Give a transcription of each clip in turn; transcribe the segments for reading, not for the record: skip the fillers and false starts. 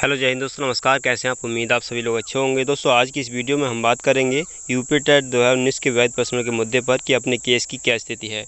Hello जय हिंद दोस्तों, नमस्कार। कैसे हैं आप? उम्मीद आप सभी लोग अच्छे होंगे। दोस्तों आज की इस वीडियो में हम बात करेंगे यूपी टेट 2019 के वैध प्रश्नों के मुद्दे पर कि अपने केस की क्या स्थिति है।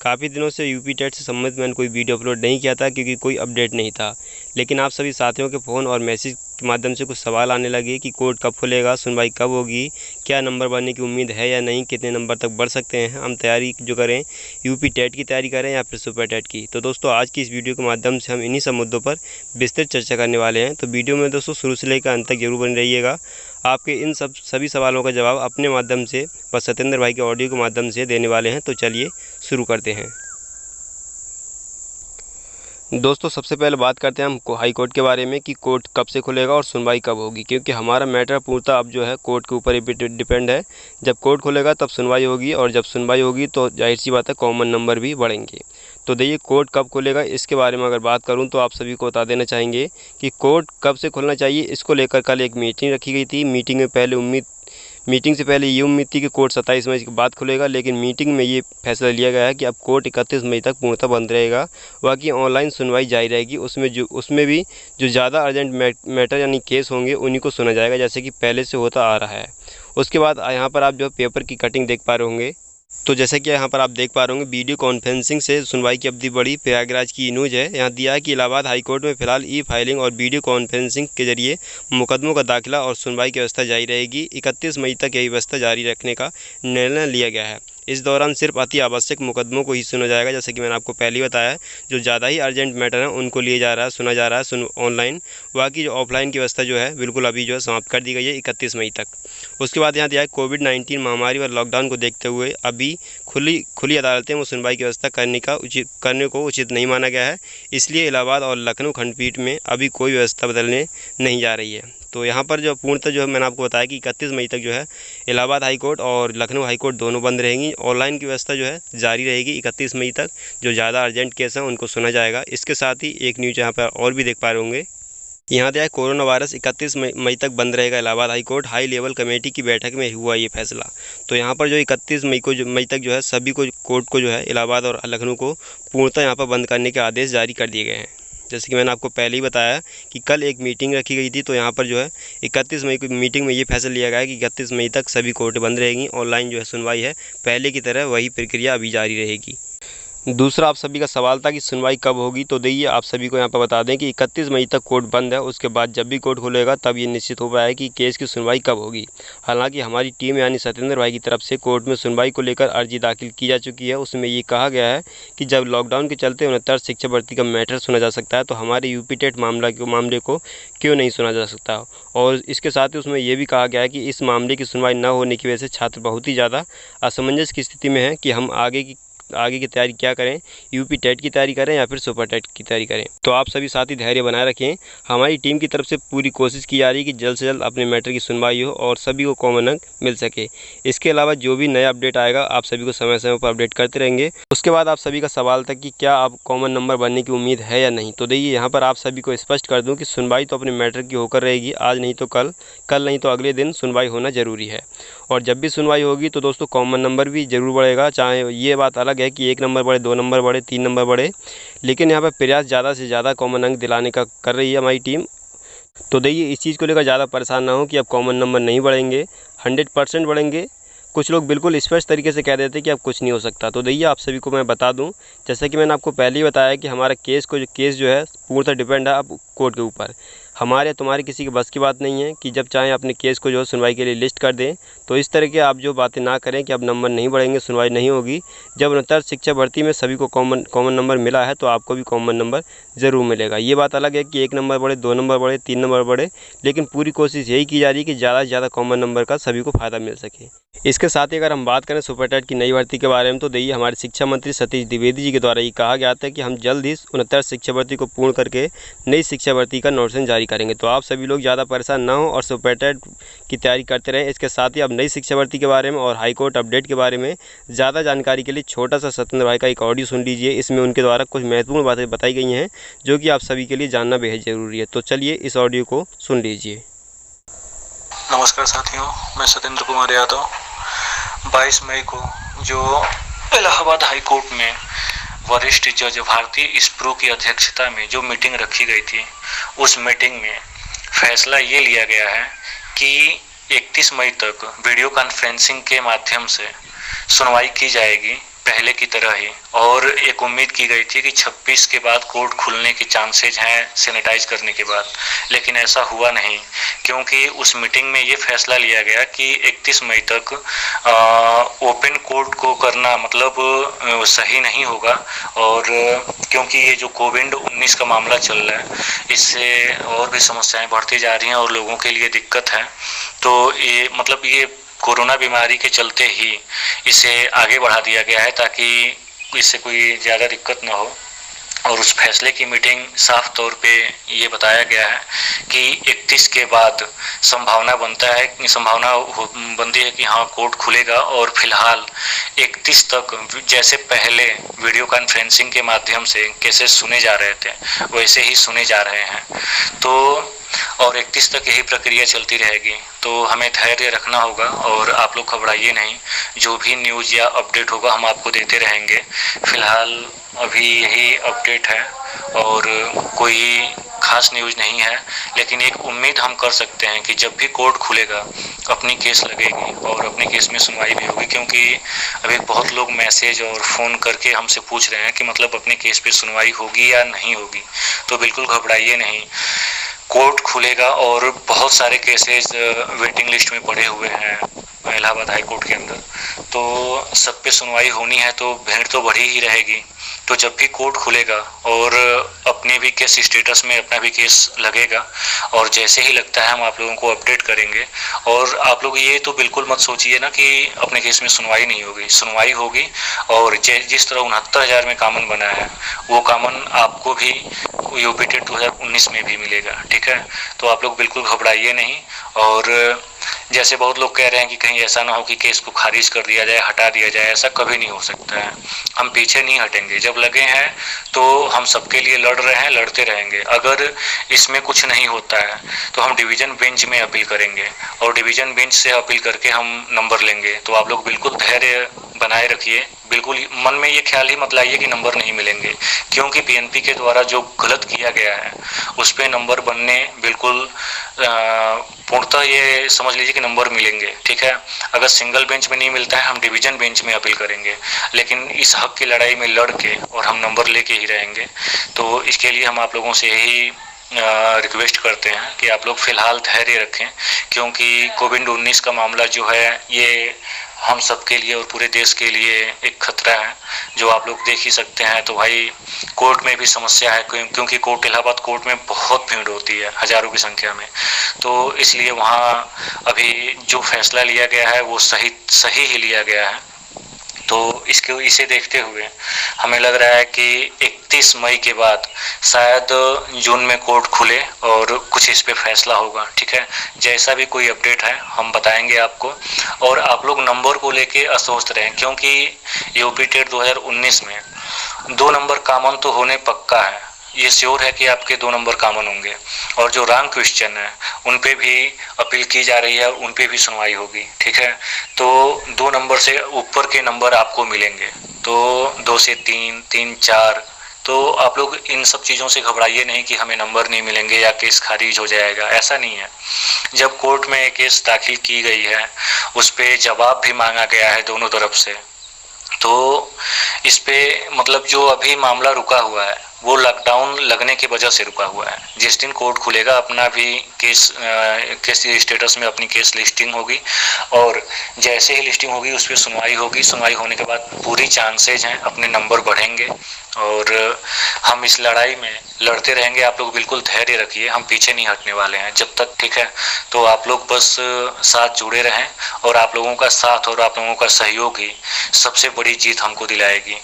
काफ़ी दिनों से यूपी टेट से संबंधित मैंने कोई वीडियो अपलोड नहीं किया था क्योंकि कोई अपडेट नहीं था, लेकिन आप सभी साथियों के फ़ोन और मैसेज के माध्यम से कुछ सवाल आने लगे कि कोर्ट कब खुलेगा, सुनवाई कब होगी, क्या नंबर बढ़ने की उम्मीद है या नहीं, कितने नंबर तक बढ़ सकते हैं, हम तैयारी जो करें यूपी टेट की तैयारी करें या फिर सुपर टेट की। तो दोस्तों आज की इस वीडियो के माध्यम से हम इन्हीं सब मुद्दों पर विस्तृत चर्चा करने वाले हैं। तो वीडियो में दोस्तों शुरू से लेकर अंत तक जरूर बने रहिएगा। आपके इन सभी सवालों का जवाब अपने माध्यम से व सत्येंद्र भाई के ऑडियो के माध्यम से देने वाले हैं। तो चलिए शुरू करते हैं। दोस्तों सबसे पहले बात करते हैं हम हाई कोर्ट के बारे में कि कोर्ट कब से खुलेगा और सुनवाई कब होगी, क्योंकि हमारा मैटर पूर्णतः अब जो है कोर्ट के ऊपर ही डिपेंड है। जब कोर्ट खुलेगा तब सुनवाई होगी, और जब सुनवाई होगी तो जाहिर सी बात है कॉमन नंबर भी बढ़ेंगे। तो देखिए कोर्ट कब खुलेगा इसके बारे में अगर बात करूं तो आप सभी को बता देना चाहेंगे कि कोर्ट कब से खुलना चाहिए। इसको लेकर कल एक मीटिंग रखी गई थी। मीटिंग से पहले ये उम्मीद थी कि कोर्ट 27 मई के बाद खुलेगा, लेकिन मीटिंग में ये फैसला लिया गया है कि अब कोर्ट 31 मई तक पूर्णतः बंद रहेगा। बाकी ऑनलाइन सुनवाई जारी रहेगी। उसमें भी जो ज़्यादा अर्जेंट मैटर यानी केस होंगे उन्हीं को सुना जाएगा, जैसे कि पहले से होता आ रहा है। उसके बाद यहाँ पर आप जो पेपर की कटिंग देख पा रहे होंगे। तो जैसे कि यहाँ पर आप देख पा रहे होंगे वीडियो कॉन्फ्रेंसिंग से सुनवाई की अवधि बढ़ी। प्रयागराज की न्यूज़ है, यहाँ दिया है कि इलाहाबाद हाईकोर्ट में फिलहाल ई फाइलिंग और वीडियो कॉन्फ्रेंसिंग के जरिए मुकदमों का दाखिला और सुनवाई की व्यवस्था जारी रहेगी। 31 मई तक यही व्यवस्था जारी रखने का निर्णय लिया गया है। इस दौरान सिर्फ अति आवश्यक मुकदमों को ही सुना जाएगा, जैसे कि मैंने आपको पहले ही बताया है। जो ज़्यादा ही अर्जेंट मैटर है उनको लिए जा रहा है, सुना जा रहा है ऑनलाइन। बाकी जो ऑफलाइन की व्यवस्था जो है बिल्कुल अभी जो है समाप्त कर दी गई है 31 मई तक। उसके बाद यहाँ दिया है कोविड-19 महामारी व लॉकडाउन को देखते हुए अभी खुली अदालतें में सुनवाई की व्यवस्था करने को उचित नहीं माना गया है। इसलिए इलाहाबाद और लखनऊ खंडपीठ में अभी कोई व्यवस्था बदलने नहीं जा रही है। तो यहाँ पर जो पूर्णतः जो है मैंने आपको बताया कि 31 मई तक जो है इलाहाबाद हाईकोर्ट और लखनऊ हाईकोर्ट दोनों बंद रहेंगी। ऑनलाइन की व्यवस्था जो है जारी रहेगी 31 मई तक। जो ज़्यादा अर्जेंट केस हैं उनको सुना जाएगा। इसके साथ ही एक न्यूज़ यहाँ पर और भी देख पा रहे होंगे। यहाँ दिया है कोरोना वायरस 31 मई तक बंद रहेगा। Allahabad high court high level committee की बैठक में हुआ ये फैसला। तो यहाँ पर जो 31 मई तक जो है सभी को कोर्ट को जो है इलाहाबाद और लखनऊ को पूर्णतः यहाँ पर बंद करने के आदेश जारी कर दिए गए हैं। जैसे कि मैंने आपको पहले ही बताया कि कल एक मीटिंग रखी गई थी। तो यहाँ पर जो है 31 मई की मीटिंग में ये फैसला लिया गया है कि 31 मई तक सभी कोर्ट बंद रहेंगी। ऑनलाइन जो है सुनवाई है पहले की तरह वही प्रक्रिया अभी जारी रहेगी। दूसरा आप सभी का सवाल था कि सुनवाई कब होगी। तो देखिए आप सभी को यहाँ पर बता दें कि 31 मई तक कोर्ट बंद है। उसके बाद जब भी कोर्ट खुलेगा तब ये निश्चित हो पाया कि केस की सुनवाई कब होगी। हालांकि हमारी टीम यानी सत्येंद्र भाई की तरफ से कोर्ट में सुनवाई को लेकर अर्जी दाखिल की जा चुकी है। उसमें ये कहा गया है कि जब लॉकडाउन के चलते 69 शिक्षा भर्ती का मैटर सुना जा सकता है तो हमारे यूपी टेट मामले को क्यों नहीं सुना जा सकता। और इसके साथ ही उसमें यह भी कहा गया है कि इस मामले की सुनवाई न होने की वजह से छात्र बहुत ही ज़्यादा असमंजस की स्थिति में है कि हम आगे की तैयारी क्या करें, यूपी टेट की तैयारी करें या फिर सुपर टेट की तैयारी करें। तो आप सभी साथी धैर्य बनाए रखें। हमारी टीम की तरफ से पूरी कोशिश की जा रही है कि जल्द से जल्द अपने मैटर की सुनवाई हो और सभी को कॉमन अंक मिल सके। इसके अलावा जो भी नया अपडेट आएगा आप सभी को समय समय पर अपडेट करते रहेंगे। उसके बाद आप सभी का सवाल था कि क्या अब कॉमन नंबर बनने की उम्मीद है या नहीं। तो देखिए यहाँ पर आप सभी को स्पष्ट कर दूँ कि सुनवाई तो अपने मैटर की होकर रहेगी। आज नहीं तो कल नहीं तो अगले दिन सुनवाई होना ज़रूरी है। और जब भी सुनवाई होगी तो दोस्तों कॉमन नंबर भी ज़रूर बढ़ेगा। चाहे ये बात अलग है कि 1 नंबर बढ़े, 2 नंबर बढ़े, 3 नंबर बढ़े, लेकिन यहाँ पर प्रयास ज़्यादा से ज़्यादा कॉमन अंक दिलाने का कर रही है हमारी टीम। तो देखिए इस चीज़ को लेकर ज़्यादा परेशान ना हो कि अब कॉमन नंबर नहीं बढ़ेंगे, 100% बढ़ेंगे। कुछ लोग बिल्कुल स्पष्ट तरीके से कह देते हैं कि अब कुछ नहीं हो सकता। तो देखिए आप सभी को मैं बता दूं, जैसा कि मैंने आपको पहले ही बताया कि हमारा केस जो है पूर्णतः डिपेंड है अब कोर्ट के ऊपर। हमारे तुम्हारे किसी के बस की बात नहीं है कि जब चाहें अपने केस को जो है सुनवाई के लिए लिस्ट कर दें। तो इस तरह के आप जो बातें ना करें कि अब नंबर नहीं बढ़ेंगे, सुनवाई नहीं होगी। जब 69 शिक्षा भर्ती में सभी को कॉमन नंबर मिला है तो आपको भी कॉमन नंबर ज़रूर मिलेगा। ये बात अलग है कि 1 नंबर बढ़े, 2 नंबर बढ़े, 3 नंबर बढ़े, लेकिन पूरी कोशिश यही की जा रही है कि ज़्यादा से ज़्यादा कॉमन नंबर का सभी को फ़ायदा मिल सके। इसके साथ ही अगर हम बात करें सुपर टेट की नई भर्ती के बारे में तो देखिए हमारे शिक्षा मंत्री सतीश द्विवेदी जी के द्वारा ये कहा गया था कि हम जल्द ही 69 शिक्षा भर्ती को पूर्ण करके नई शिक्षा भर्ती का नोटिफिकेशन जारी करेंगे। तो आप सभी लोग ज़्यादा परेशान ना हो और सुपर टेट की तैयारी करते रहें। इसके साथ ही अब नई शिक्षा भर्ती के बारे में और हाईकोर्ट अपडेट के बारे में ज़्यादा जानकारी के लिए छोटा सा सत्येंद्र भाई का एक ऑडियो सुन लीजिए। इसमें उनके द्वारा कुछ महत्वपूर्ण बातें बताई गई हैं जो कि आप सभी के लिए जानना बेहद ज़रूरी है। तो चलिए इस ऑडियो को सुन लीजिए। नमस्कार साथियों, मैं सत्येंद्र कुमार यादव। 22 मई को जो इलाहाबाद हाई कोर्ट में वरिष्ठ जज भारती स्प्रो की अध्यक्षता में जो मीटिंग रखी गई थी, उस मीटिंग में फैसला ये लिया गया है कि 31 मई तक वीडियो कॉन्फ्रेंसिंग के माध्यम से सुनवाई की जाएगी पहले की तरह ही। और एक उम्मीद की गई थी कि 26 के बाद कोर्ट खुलने के चांसेज हैं सैनिटाइज करने के बाद, लेकिन ऐसा हुआ नहीं, क्योंकि उस मीटिंग में ये फैसला लिया गया कि 31 मई तक ओपन कोर्ट को करना मतलब सही नहीं होगा। और क्योंकि ये जो कोविड-19 का मामला चल रहा है, इससे और भी समस्याएं बढ़ती जा रही हैं और लोगों के लिए दिक्कत है। तो ये मतलब ये कोरोना बीमारी के चलते ही इसे आगे बढ़ा दिया गया है ताकि इससे कोई ज़्यादा दिक्कत ना हो। और उस फैसले की मीटिंग साफ तौर पे ये बताया गया है कि 31 के बाद संभावना बनती है कि हाँ कोर्ट खुलेगा। और फिलहाल 31 तक जैसे पहले वीडियो कॉन्फ्रेंसिंग के माध्यम से केसेस सुने जा रहे थे वैसे ही सुने जा रहे हैं। तो और 31 तक यही प्रक्रिया चलती रहेगी। तो हमें धैर्य रखना होगा और आप लोग घबराइए नहीं, जो भी न्यूज़ या अपडेट होगा हम आपको देते रहेंगे। फिलहाल अभी यही अपडेट है और कोई खास न्यूज़ नहीं है, लेकिन एक उम्मीद हम कर सकते हैं कि जब भी कोर्ट खुलेगा अपनी केस लगेगी और अपने केस में सुनवाई भी होगी। क्योंकि अभी बहुत लोग मैसेज और फ़ोन करके हमसे पूछ रहे हैं कि मतलब अपने केस पे सुनवाई होगी या नहीं होगी। तो बिल्कुल घबराइए नहीं, कोर्ट खुलेगा और बहुत सारे केसेस वेटिंग लिस्ट में पड़े हुए हैं इलाहाबाद हाई कोर्ट के अंदर। तो सब पे सुनवाई होनी है तो भीड़ तो बढ़ी ही रहेगी। तो जब भी कोर्ट खुलेगा और अपने भी केस स्टेटस में अपना भी केस लगेगा और जैसे ही लगता है हम आप लोगों को अपडेट करेंगे। और आप लोग ये तो बिल्कुल मत सोचिए ना कि अपने केस में सुनवाई नहीं होगी, सुनवाई होगी। और जिस तरह 69,000 में कामन बना है वो कामन आपको भी यूपी टेट 2019 में भी मिलेगा, ठीक है। तो आप लोग बिल्कुल घबराइए नहीं। और जैसे बहुत लोग कह रहे हैं कि कहीं ऐसा ना हो कि केस को खारिज कर दिया जाए, हटा दिया जाए, ऐसा कभी नहीं हो सकता है। हम पीछे नहीं हटेंगे, जब लगे हैं तो हम सबके लिए लड़ रहे हैं, लड़ते रहेंगे। अगर इसमें कुछ नहीं होता है तो हम डिवीज़न बेंच में अपील करेंगे और डिवीज़न बेंच से अपील करके हम नंबर लेंगे। तो आप लोग बिल्कुल धैर्य बनाए रखिए, बिल्कुल मन में ये ख्याल ही मत लाइए कि नंबर नहीं मिलेंगे, क्योंकि पीएनपी के द्वारा जो गलत किया गया है उस पर नंबर बनने बिल्कुल पूर्णतः ये समझ लीजिए कि नंबर मिलेंगे, ठीक है। अगर सिंगल बेंच में नहीं मिलता है हम डिवीज़न बेंच में अपील करेंगे, लेकिन इस हक की लड़ाई में लड़ के और हम नंबर लेके ही रहेंगे। तो इसके लिए हम आप लोगों से यही रिक्वेस्ट करते हैं कि आप लोग फ़िलहाल धैर्य रखें, क्योंकि कोविड-19 का मामला जो है ये हम सब के लिए और पूरे देश के लिए एक खतरा है, जो आप लोग देख ही सकते हैं। तो भाई कोर्ट में भी समस्या है, क्योंकि कोर्ट इलाहाबाद कोर्ट में बहुत भीड़ होती है, हज़ारों की संख्या में। तो इसलिए वहाँ अभी जो फैसला लिया गया है वो सही ही लिया गया है। तो इसे देखते हुए हमें लग रहा है कि 31 मई के बाद शायद जून में कोर्ट खुले और कुछ इस पे फैसला होगा, ठीक है। जैसा भी कोई अपडेट है हम बताएंगे आपको। और आप लोग नंबर को लेके अस्वस्थ रहें, क्योंकि यूपी टेट 2019 में 2 नंबर कॉमन तो होने पक्का है, ये श्योर है कि आपके 2 नंबर कॉमन होंगे। और जो रॉन्ग क्वेश्चन है उन पे भी अपील की जा रही है, उन पे भी सुनवाई होगी, ठीक है। तो 2 नंबर से ऊपर के नंबर आपको मिलेंगे, तो 2 से 3, 3, 4। तो आप लोग इन सब चीज़ों से घबराइए नहीं कि हमें नंबर नहीं मिलेंगे या केस खारिज हो जाएगा, ऐसा नहीं है। जब कोर्ट में केस दाखिल की गई है उस पर जवाब भी मांगा गया है दोनों तरफ से। तो इस पे मतलब जो अभी मामला रुका हुआ है वो लॉकडाउन लगने की वजह से रुका हुआ है। जिस दिन कोर्ट खुलेगा अपना भी केस स्टेटस में अपनी केस लिस्टिंग होगी और जैसे ही लिस्टिंग होगी उस पर सुनवाई होगी। सुनवाई होने के बाद पूरी चांसेज हैं अपने नंबर बढ़ेंगे और हम इस लड़ाई में लड़ते रहेंगे। आप लोग बिल्कुल धैर्य रखिए, हम पीछे नहीं हटने वाले हैं जब तक, ठीक है। तो आप लोग बस साथ जुड़े रहें और आप लोगों का साथ और आप लोगों का सहयोग ही सबसे बड़ी जीत हमको दिलाएगी।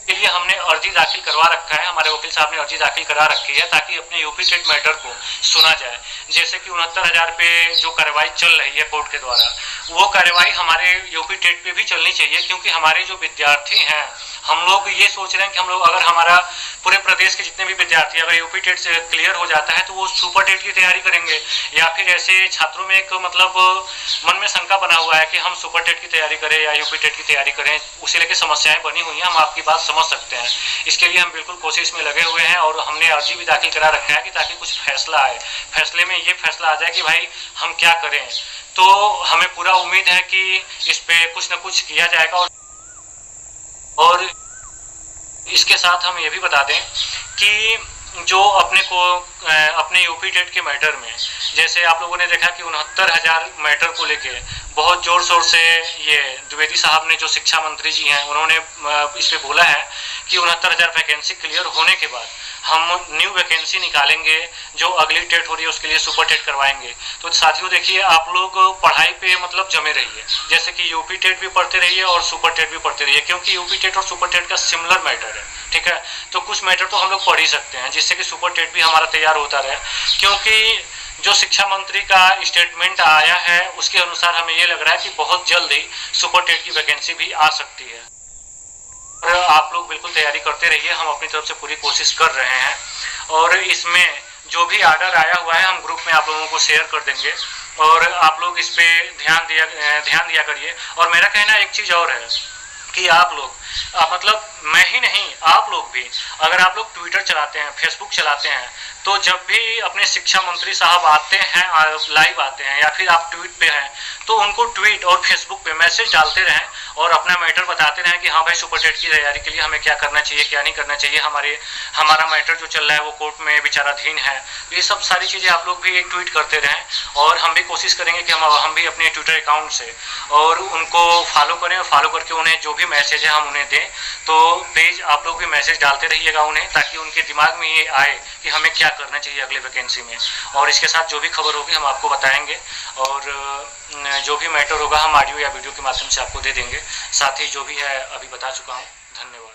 के लिए हमने अर्जी दाखिल करवा रखा है, हमारे वकील साहब ने अर्जी दाखिल करा रखी है ताकि अपने यूपी टेट मैटर को सुना जाए। जैसे कि 69,000 पे जो कार्रवाई चल रही है कोर्ट के द्वारा, वो कार्रवाई हमारे यूपी टेट पे भी चलनी चाहिए, क्योंकि हमारे जो विद्यार्थी हैं हम लोग ये सोच रहे हैं कि हम लोग अगर हमारा पूरे प्रदेश के जितने भी विद्यार्थी अगर यूपी टेट से क्लियर हो जाता है तो वो सुपर टेट की तैयारी करेंगे, या फिर ऐसे छात्रों में एक मतलब मन में शंका बना हुआ है कि हम सुपर टेट की तैयारी करें या यूपी टेट की तैयारी करें, उसे लेकर समस्याएं बनी हुई हैं। हम आपकी बात समझ समझ सकते हैं। इसके लिए हम बिल्कुल कोशिश में लगे हुए हैं और हमने अर्जी भी दाखिल करा रखा है कि ताकि कुछ फैसला आए, फैसले में ये फैसला आ जाए कि भाई हम क्या करें। तो हमें पूरा उम्मीद है कि इस पे कुछ न कुछ किया जाएगा। और इसके साथ हम ये भी बता दें कि जो अपने यूपी टेट के मैटर में, जैसे आप लोगों ने देखा कि 69,000 मैटर को लेके बहुत जोर शोर से ये द्विवेदी साहब ने, जो शिक्षा मंत्री जी हैं, उन्होंने इस पे बोला है कि 69,000 वैकेंसी क्लियर होने के बाद हम न्यू वैकेंसी निकालेंगे, जो अगली टेट हो रही है उसके लिए सुपर टेट करवाएंगे। तो साथियों देखिए, आप लोग पढ़ाई पे मतलब जमे रहिए, जैसे कि यूपी टेट भी पढ़ते रहिए और सुपर टेट भी पढ़ते रहिए, क्योंकि यूपी टेट और सुपर टेट का सिमिलर मैटर है, ठीक है। तो कुछ मैटर तो हम लोग पढ़ ही सकते हैं, जिससे कि सुपर टेट भी हमारा तैयार होता रहे, क्योंकि जो शिक्षा मंत्री का स्टेटमेंट आया है उसके अनुसार हमें ये लग रहा है कि बहुत जल्द ही सुपर टेट की वैकेंसी भी आ सकती है। और आप लोग बिल्कुल तैयारी करते रहिए, हम अपनी तरफ से पूरी कोशिश कर रहे हैं। और इसमें जो भी आर्डर आया हुआ है हम ग्रुप में आप लोगों को शेयर कर देंगे, और आप लोग इस पे ध्यान दिया करिए। और मेरा कहना एक चीज़ और है कि आप लोग मतलब मैं ही नहीं, आप लोग भी, अगर आप लोग ट्विटर चलाते हैं, फेसबुक चलाते हैं, तो जब भी अपने शिक्षा मंत्री साहब आते हैं, लाइव आते हैं, या फिर आप ट्वीट पे हैं, तो उनको ट्वीट और फेसबुक पे मैसेज डालते रहें और अपना मैटर बताते रहें कि हाँ भाई सुपर टेट की तैयारी के लिए हमें क्या करना चाहिए, क्या नहीं करना चाहिए, हमारा मैटर जो चल रहा है वो कोर्ट में विचाराधीन है। ये सब सारी चीज़ें आप लोग भी ट्वीट करते रहें, और हम भी कोशिश करेंगे कि हम भी अपने ट्विटर अकाउंट से और उनको फॉलो करें, और फॉलो करके उन्हें जो भी मैसेज है हम उन्हें दें। तो प्लीज़ आप लोग भी मैसेज डालते रहिएगा उन्हें, ताकि उनके दिमाग में ये आए कि हमें क्या करना चाहिए अगले वैकेंसी में। और इसके साथ जो भी खबर होगी हम आपको बताएंगे, और जो भी मैटर होगा हम ऑडियो या वीडियो के माध्यम से आपको दे देंगे। साथ ही जो भी है अभी बता चुका हूँ। धन्यवाद।